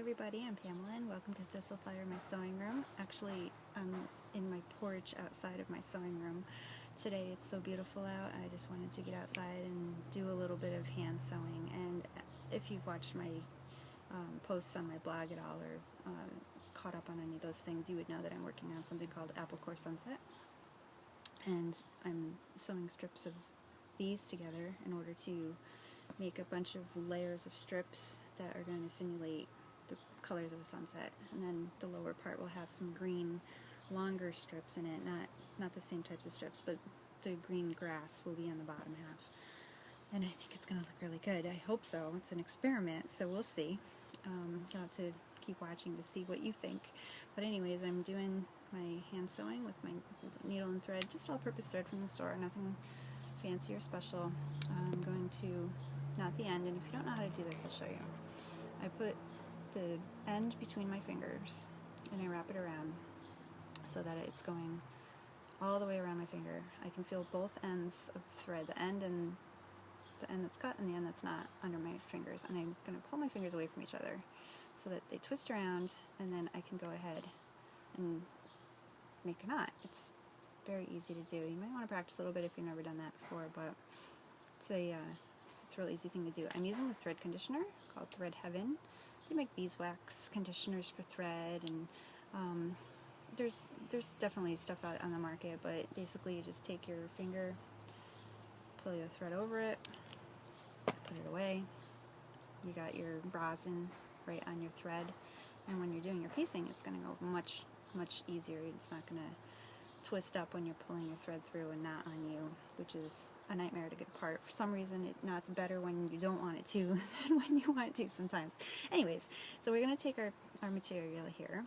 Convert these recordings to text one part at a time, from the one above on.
everybody, I'm Pamela and welcome to Thistlefire, my sewing room. Actually, I'm in my porch outside of my sewing room. Today it's so beautiful out, I just wanted to get outside and do a little bit of hand sewing. And if you've watched my posts on my blog at all or caught up on any of those things, you would know that I'm working on something called Apple Core Sunset. And I'm sewing strips of these together in order to make a bunch of layers of strips that are going to simulate the colors of a sunset, and then the lower part will have some green longer strips in it, not the same types of strips, but the green grass will be on the bottom half, and I think it's going to look really good. I hope so. It's an experiment, so we'll see. You'll have to keep watching to see what you think, but anyways, I'm doing my hand sewing with my needle and thread, just all-purpose thread from the store, nothing fancy or special. I'm going to knot the end, and if you don't know how to do this, I'll show you. I put the end between my fingers and I wrap it around so that it's going all the way around my finger. I can feel both ends of the thread, the end that's cut and the end that's not, under my fingers, and I'm going to pull my fingers away from each other so that they twist around, and then I can go ahead and make a knot. It's very easy to do. You might want to practice a little bit if you've never done that before, but it's a real easy thing to do. I'm using the thread conditioner called Thread Heaven. They make beeswax conditioners for thread, and there's definitely stuff out on the market, but basically you just take your finger, pull your thread over it, put it away. You got your rosin right on your thread, and when you're doing your piecing, it's going to go much easier. It's not going to twist up when you're pulling your thread through and knot on you, which is a nightmare to get apart. For some reason it knots better when you don't want it to than when you want it to sometimes. Anyways, so we're going to take our material here.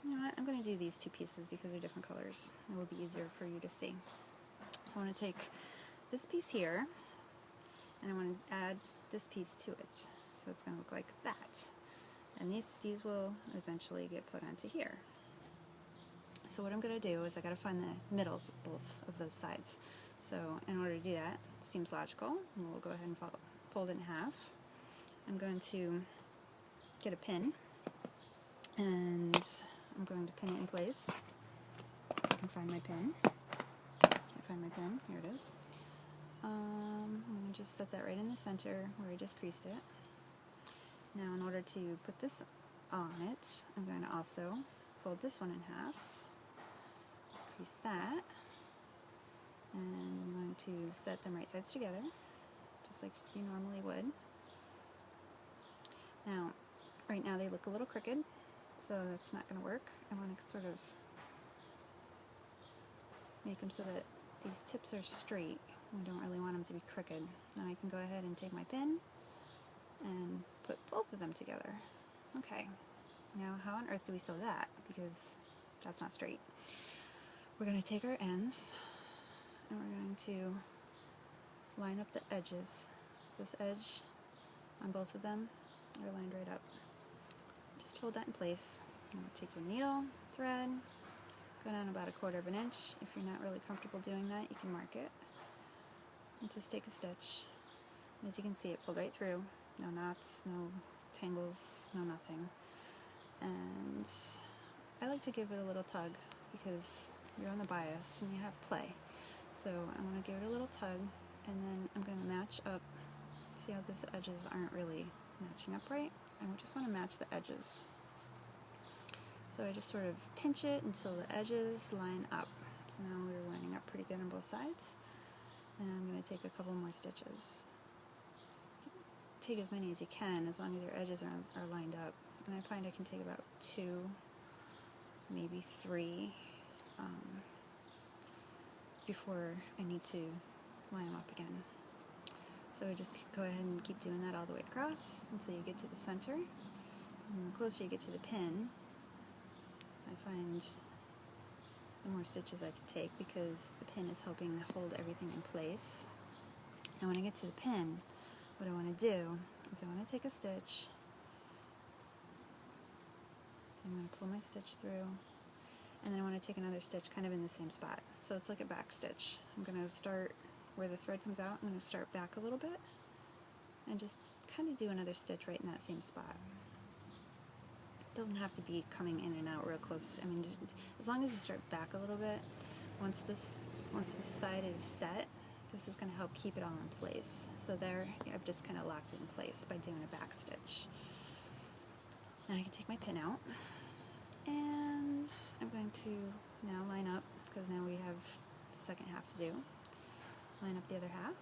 You know what, I'm going to do these two pieces because they're different colors. It will be easier for you to see. So I want to take this piece here and I want to add this piece to it. So it's going to look like that. And these will eventually get put onto here. So what I'm going to do is I got to find the middles of both of those sides. So in order to do that, it seems logical, and we'll go ahead and fold it in half. I'm going to get a pin, and I'm going to pin it in place. I can find my pin. Can't find my pin. Here it is. I'm going to just set that right in the center where I just creased it. Now in order to put this on it, I'm going to also fold this one in half. Crease that, and I'm going to set them right sides together, just like you normally would. Now, right now they look a little crooked, so that's not going to work. I want to sort of make them so that these tips are straight. We don't really want them to be crooked. Now I can go ahead and take my pin and put both of them together. Okay, now how on earth do we sew that? Because that's not straight. We're going to take our ends and we're going to line up the edges. This edge on both of them are lined right up. Just hold that in place. You're going to take your needle, thread, go down about 1/4 of an inch. If you're not really comfortable doing that, you can mark it. And just take a stitch. And as you can see, it pulled right through. No knots, no tangles, no nothing. And I like to give it a little tug because you're on the bias and you have play. So I'm going to give it a little tug, and then I'm going to match up. See how these edges aren't really matching up right? And we just want to match the edges. So I just sort of pinch it until the edges line up. So now we're lining up pretty good on both sides. And I'm going to take a couple more stitches. Take as many as you can, as long as your edges are lined up. And I find I can take about 2, maybe 3, before I need to line them up again. So just go ahead and keep doing that all the way across until you get to the center. And the closer you get to the pin, I find the more stitches I can take because the pin is helping hold everything in place. And when I get to the pin, what I want to do is I want to take a stitch. So I'm going to pull my stitch through, and then I want to take another stitch kind of in the same spot. So it's like a back stitch. I'm going to start where the thread comes out. I'm going to start back a little bit and just kind of do another stitch right in that same spot. doesn't have to be coming in and out real close. I mean, just, as long as you start back a little bit, once this side is set, this is going to help keep it all in place. So there, I've just kind of locked it in place by doing a back stitch. Now I can take my pin out, and I'm going to now line up, because now we have the second half to do. Line up the other half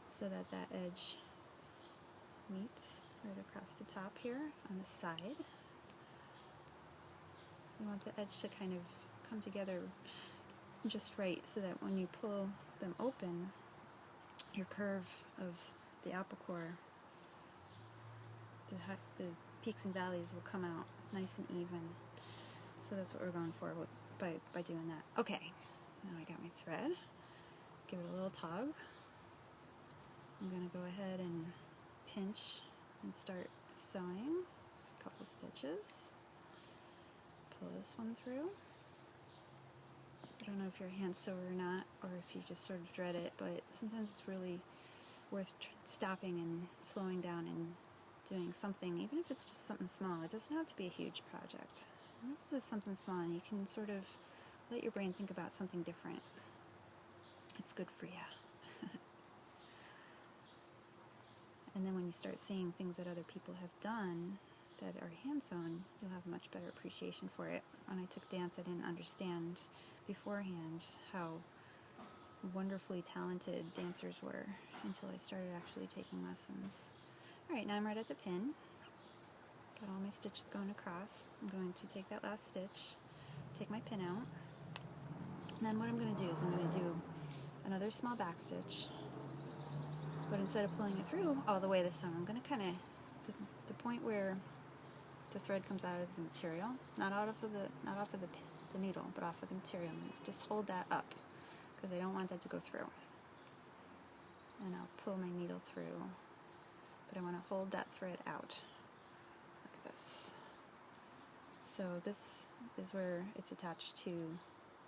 so that that edge meets right across the top here on the side. You want the edge to kind of come together just right so that when you pull them open, your curve of the apple core, the peaks and valleys will come out nice and even. So that's what we're going for by doing that. Okay, now I got my thread. Give it a little tug. I'm going to go ahead and pinch and start sewing a couple stitches. Pull this one through. I don't know if you're a hand sewer or not, or if you just sort of dread it, but sometimes it's really worth stopping and slowing down and doing something, even if it's just something small. It doesn't have to be a huge project. It's just something small, and you can sort of let your brain think about something different. It's good for you. And then when you start seeing things that other people have done that are hand sewn, you'll have a much better appreciation for it. When I took dance, I didn't understand beforehand how wonderfully talented dancers were until I started actually taking lessons. Alright, now I'm right at the pin. Got all my stitches going across. I'm going to take that last stitch, take my pin out, and then what I'm going to do is I'm going to do another small back stitch, but instead of pulling it through all the way this time, I'm going to kind of, the point where the thread comes out of the material, not off of the needle, but off of the material, just hold that up, because I don't want that to go through. And I'll pull my needle through, but I want to hold that thread out, like this. So this is where it's attached to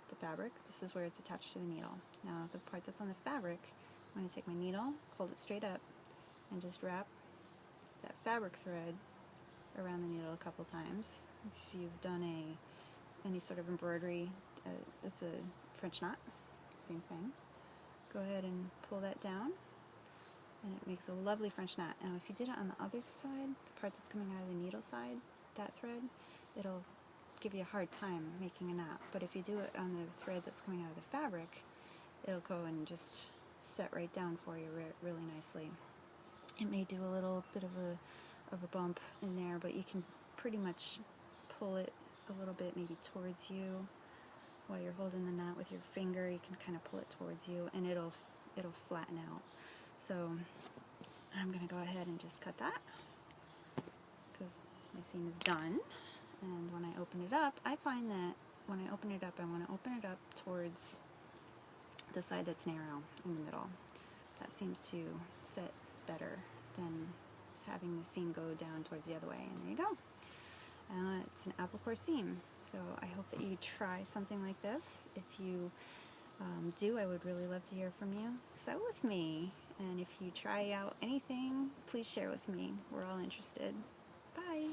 the fabric. This is where it's attached to the needle. Now the part that's on the fabric, I'm going to take my needle, hold it straight up, and just wrap that fabric thread around the needle a couple times. If you've done any sort of embroidery, it's a French knot, same thing. Go ahead and pull that down, and it makes a lovely French knot. Now if you did it on the other side, the part that's coming out of the needle side, that thread, it'll give you a hard time making a knot. But if you do it on the thread that's coming out of the fabric, it'll go and just set right down for you really nicely. It may do a little bit of a bump in there, but you can pretty much pull it a little bit maybe towards you while you're holding the knot with your finger. You can kind of pull it towards you, and it'll flatten out. So I'm going to go ahead and just cut that, because my seam is done. And when I open it up, I find that when I open it up, I want to open it up towards the side that's narrow in the middle. That seems to set better than having the seam go down towards the other way. And there you go. It's an apple core seam. So I hope that you try something like this. If you do, I would really love to hear from you. Sew with me. And if you try out anything, please share with me. We're all interested. Bye.